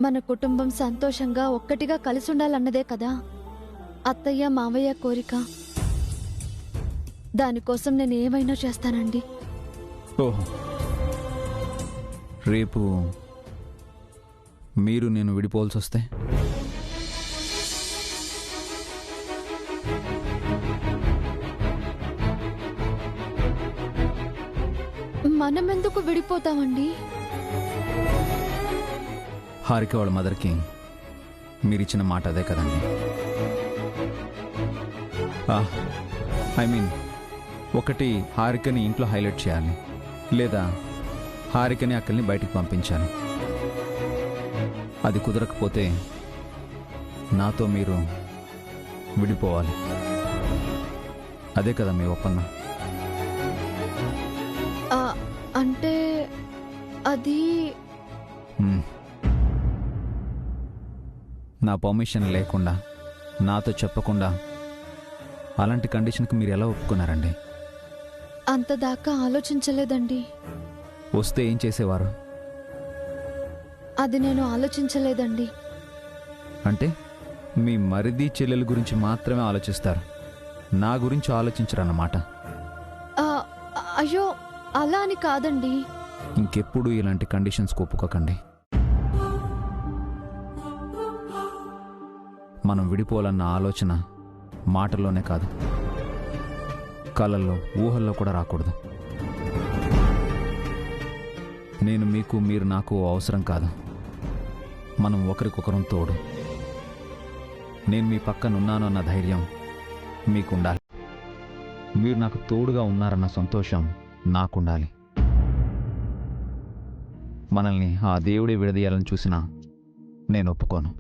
మన కుటుంబం సంతోషంగా ఒక్కటిగా కలిసి ఉండాలన్నదే కదా అత్తయ్య మావయ్య కోరిక. దానికోసం నేను ఏమైనా చేస్తానండి. ఓహో, రేపు మీరు నేను విడిపోవాల్సి వస్తే మనమెందుకు విడిపోతామండి? హారిక వాళ్ళ మదర్కి మీరిచ్చిన మాట అదే కదండి. ఐ మీన్, ఒకటి హారికని ఇంట్లో హైలైట్ చేయాలి, లేదా హారికని అక్కల్ని బయటికి పంపించాలి. అది కుదరకపోతే నాతో మీరు విడిపోవాలి. అదే కదా మీ ఒప్పందం. అంటే అది నా పర్మిషన్ లేకుండా, నాతో చెప్పకుండా అలాంటి కండిషన్కి మీరు ఎలా ఒప్పుకున్నారండి? అంతదాకా ఆలోచించలేదండి. వస్తే ఏం చేసేవారు? అది నేను ఆలోచించలేదండి. అంటే మీ మరిది చెల్లెల గురించి మాత్రమే ఆలోచిస్తారు, నా గురించి ఆలోచించరన్నమాట. అయ్యో, అలా అని కాదండి. ఇంకెప్పుడు ఇలాంటి కండిషన్స్ ఒప్పుకోకండి. మనం విడిపోవాలన్న ఆలోచన మాటల్లోనే కాదు, కలల్లో, ఊహల్లో కూడా రాకూడదు. నేను మీకు, మీరు నాకు అవసరం కాదు. మనం ఒకరికొకరం తోడు. నేను మీ పక్కనున్నాను అన్న ధైర్యం మీకుండాలి. మీరు నాకు తోడుగా ఉన్నారన్న సంతోషం నాకుండాలి. మనల్ని ఆ దేవుడే విడదీయాలని చూసినా నేను ఒప్పుకోను.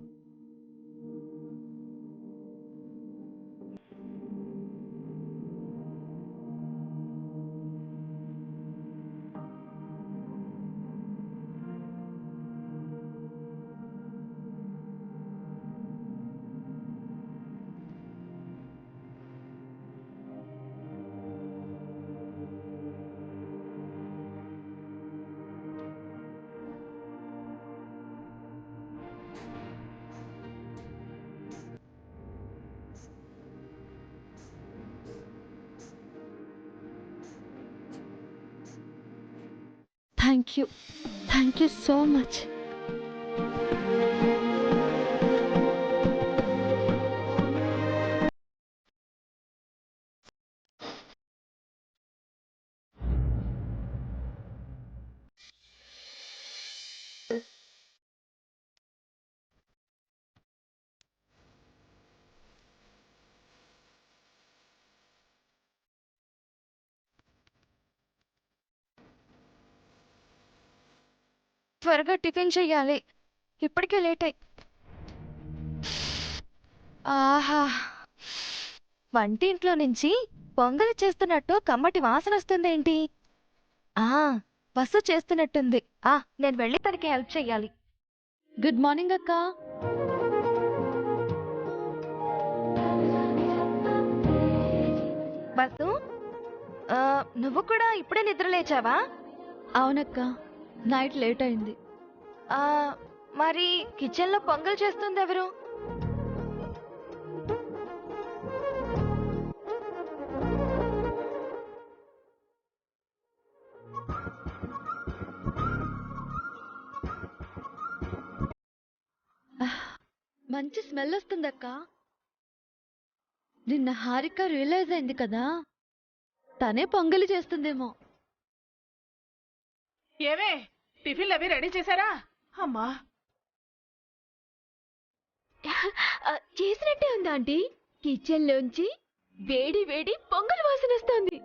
Thank you so much. త్వరగా టిఫిన్ చెయ్యాలి, ఇప్పటికే లేట్ అయి. ఆహా, వంటింట్లో నుంచి పొంగలి చేస్తున్నట్టు కమ్మటి వాసన వస్తుందేంటి? వసు చేస్తున్నట్టుంది. నేను వెళ్ళి తనకి హెల్ప్ చెయ్యాలి. గుడ్ మార్నింగ్ అక్క. వసు, నువ్వు కూడా ఇప్పుడే నిద్ర లేచావా? అవునక్క, నైట్ లేట్ అయింది. మరి కిచెన్లో పొంగల్ చేస్తుంది ఎవరు? మంచి స్మెల్ వస్తుందక్క. నిన్న హారిక రియలైజ్ అయింది కదా, తనే పొంగలి చేస్తుందేమో. ఏమే, టిఫిన్లు అవి రెడీ చేశారా? అమ్మా, చేసినట్టే ఉందా ఆంటీ? కిచెన్ లోంచి వేడి వేడి పొంగల్ వాసన వస్తుంది.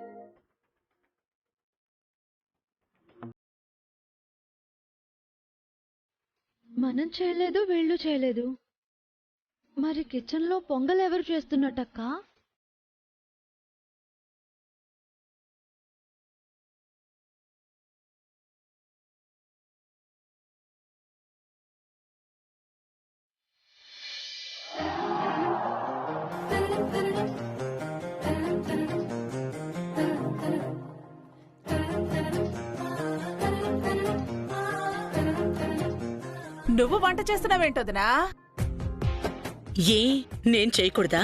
మనం చేయలేదు, వీళ్ళు చేయలేదు. మరి కిచెన్ లో పొంగల్ ఎవరు చేస్తున్నట్టక్క? నువ్వు వంట చేస్తున్నావేంటోదినా? ఏ నేను చేయకూడదా?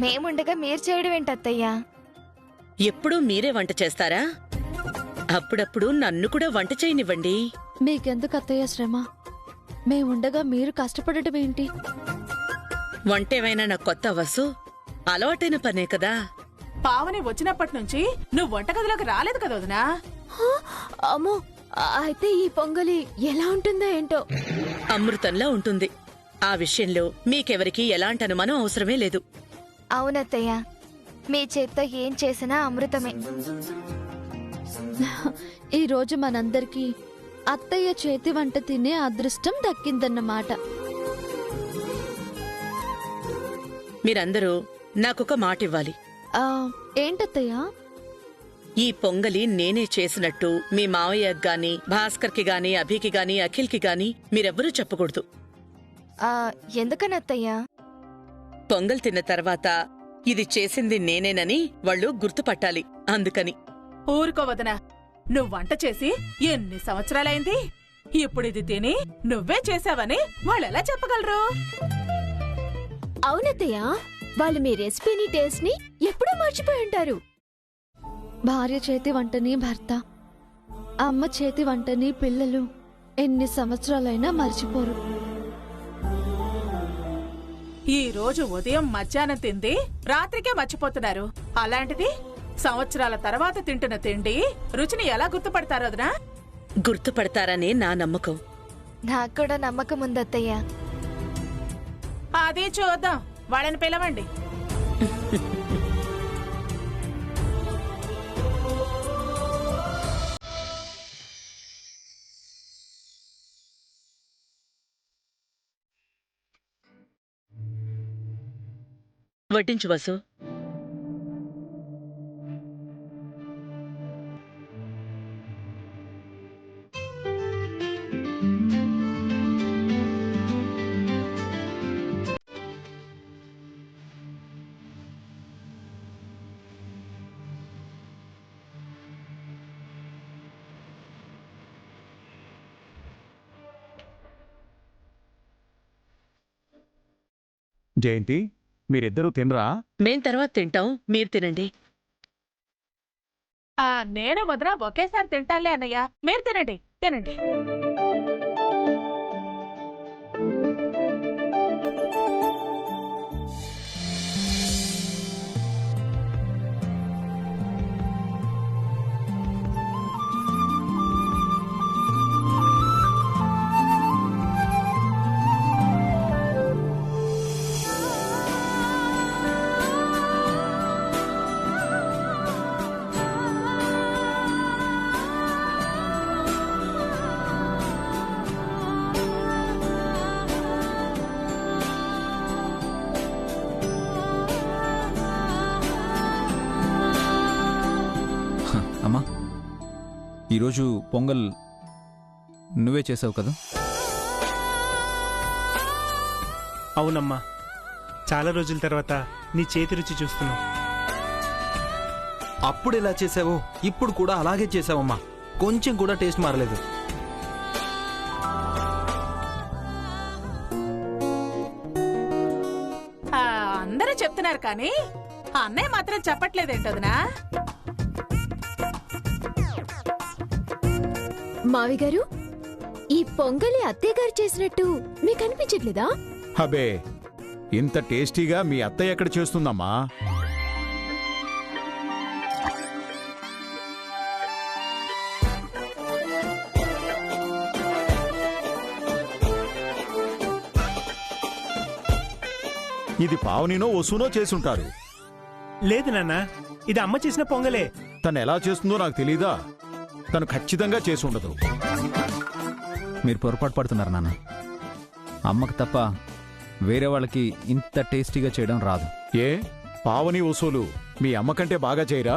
మేముండగా మీరు చేయడం ఏంటత్తయ్యా? ఎప్పుడూ మీరే వంట చేస్తారా? అప్పుడప్పుడు నన్ను కూడా వంట చేయనివ్వండి. మీకెందుకు అత్తయ్య శ్రమ? మేముండగా మీరు కష్టపడటం ఏంటి? వంటేమైనా నాకు కొత్త వసు, అలవాటైన పనే కదా. పావని వచ్చినప్పటి నుంచి నువ్వు వంటగదిలోకి రాలేదు కదా వదినా? అమ్మో, అయితే ఈ పొంగలి ఎలా ఉంటుందో ఏంటో. అమృతంలా ఉంటుంది. ఆ విషయంలో మీకెవరికీ ఎలాంటి అనుమానం అవసరమే లేదు. అవునత్తయ్య, మీ చేత్తో ఏం చేసినా అమృతమే. ఈ రోజు మనందరికీ అత్తయ్య చేతి వంట తినే అదృష్టం దక్కిందన్నమాట. మీరందరూ నాకొక మాట ఇవ్వాలి. ఏంటత్తయ్య? ఈ పొంగలి నేనే చేసినట్టు మీ మావయ్యకి గాని, భాస్కర్కి గాని, అభికి గాని, అఖిల్కి గాని మీరెవ్వరూ చెప్పకూడదు. ఎందుకనత్తయ్యా? పొంగల్ తిన్న తర్వాత ఇది చేసింది నేనేనని వాళ్ళు గుర్తుపట్టాలి, అందుకని. ఊరుకో వదినా, నువ్వు వంట చేసి ఎన్ని సంవత్సరాలైంది? ఇప్పుడు ఇది తిని నువ్వే చేసావని వాళ్ళెలా చెప్పగలరు? అవునత్తయ్య, వాళ్ళు మీ రెసిపీని టేస్ట్ ని ఎప్పుడూ మర్చిపోయి ఉంటారు. భార్య చేతి వంటని భర్త, అమ్మ చేతి వంటని పిల్లలు ఎన్ని సంవత్సరాలైనా మర్చిపోరు. ఈ రోజు ఉదయం మధ్యాహ్నం తింది రాత్రికే మర్చిపోతున్నారు. అలాంటిది సంవత్సరాల తర్వాత తింటున్న తిండి రుచిని ఎలా గుర్తుపడతారు వదినా? గుర్తుపడతారనే నా నమ్మకం. నాకు కూడా నమ్మకం ఉందత్తయ్య. అదే చూద్దాం, వాళ్ళని పిలవండి. వడ్డించు వసు. జయంతి, మీరిద్దరూ తినరా? మేం తర్వాత తింటాం, మీరు తినండి. నేను వదినా ఒకేసారి తింటాలే అన్నయ్య, మీరు తినండి తినండి. అమ్మా, ఈరోజు పొంగల్ నువ్వే చేసావు కదా? అవునమ్మా, చాలా రోజుల తర్వాత నీ చేతి రుచి చూస్తున్నావు. అప్పుడు ఎలా చేసావో ఇప్పుడు కూడా అలాగే చేసావమ్మా, కొంచెం కూడా టేస్ట్ మారలేదు. అందరూ చెప్తున్నారు కానీ అన్నయ్య మాత్రం చెప్పట్లేదేంటోదినా? మావి గారు, ఈ పొంగలి అత్తయ్య గారు చేసినట్టు మీకు అనిపించట్లేదా? హబే, ఇంత టేస్టీగా మీ అత్తయ్య ఎక్కడ చేస్తుందమ్మా? ఇది పావనినో వసూనో చేసుంటారు. లేదు నాన్న, ఇది అమ్మ చేసిన పొంగలే. తను ఎలా చేస్తుందో నాకు తెలీదా? తను ఖచ్చితంగా చేసుండదు. మీరు పొరపాటు పడుతున్నారు నాన్న. అమ్మకు తప్ప వేరే వాళ్ళకి ఇంత టేస్టీగా చేయడం రాదు. ఏ, పావని వసూలు మీ అమ్మ కంటే బాగా చేయరా?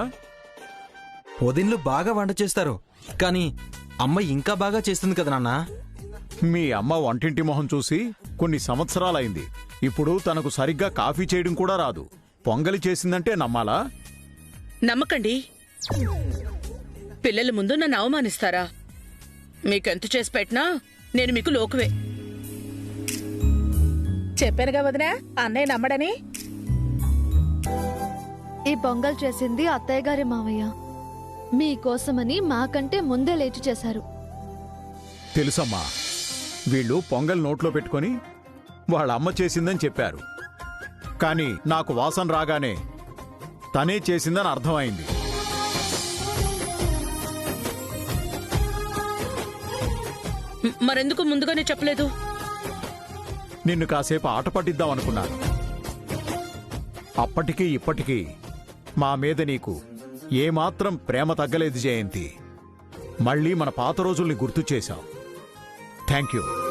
వదిన్లు బాగా వంట చేస్తారు, కానీ అమ్మ ఇంకా బాగా చేస్తుంది కదా నాన్న. మీ అమ్మ వంటింటి మొహం చూసి కొన్ని సంవత్సరాలైంది. ఇప్పుడు తనకు సరిగ్గా కాఫీ చేయడం కూడా రాదు. పొంగలి చేసిందంటే నమ్మాలా? నమ్మకండి. పిల్లల ముందు నన్ను అవమానిస్తారా? మీకెంత చేసి పెట్టినా నేను మీకు లోకువే. చెప్పానుగా వదినా అన్నయ్య నమ్మడని. ఈ పొంగల్ చేసింది అత్తయ్య గారి మావయ్య. మీకోసమని మాకంటే ముందే లేచి చేశారు. తెలుసమ్మా, వీళ్ళు పొంగల్ నోట్లో పెట్టుకొని వాళ్ళ అమ్మ చేసిందని చెప్పారు. కానీ నాకు వాసన రాగానే తనే చేసిందని అర్థమైంది. మరెందుకు ముందుగానే చెప్పలేదు? నిన్ను కాసేపు ఆట పట్టిద్దాం అనుకున్నాను. అప్పటికీ ఇప్పటికీ మా మీద నీకు ఏమాత్రం ప్రేమ తగ్గలేదు జయంతి. మళ్ళీ మన పాత రోజుల్ని గుర్తు చేశావు. Thank you.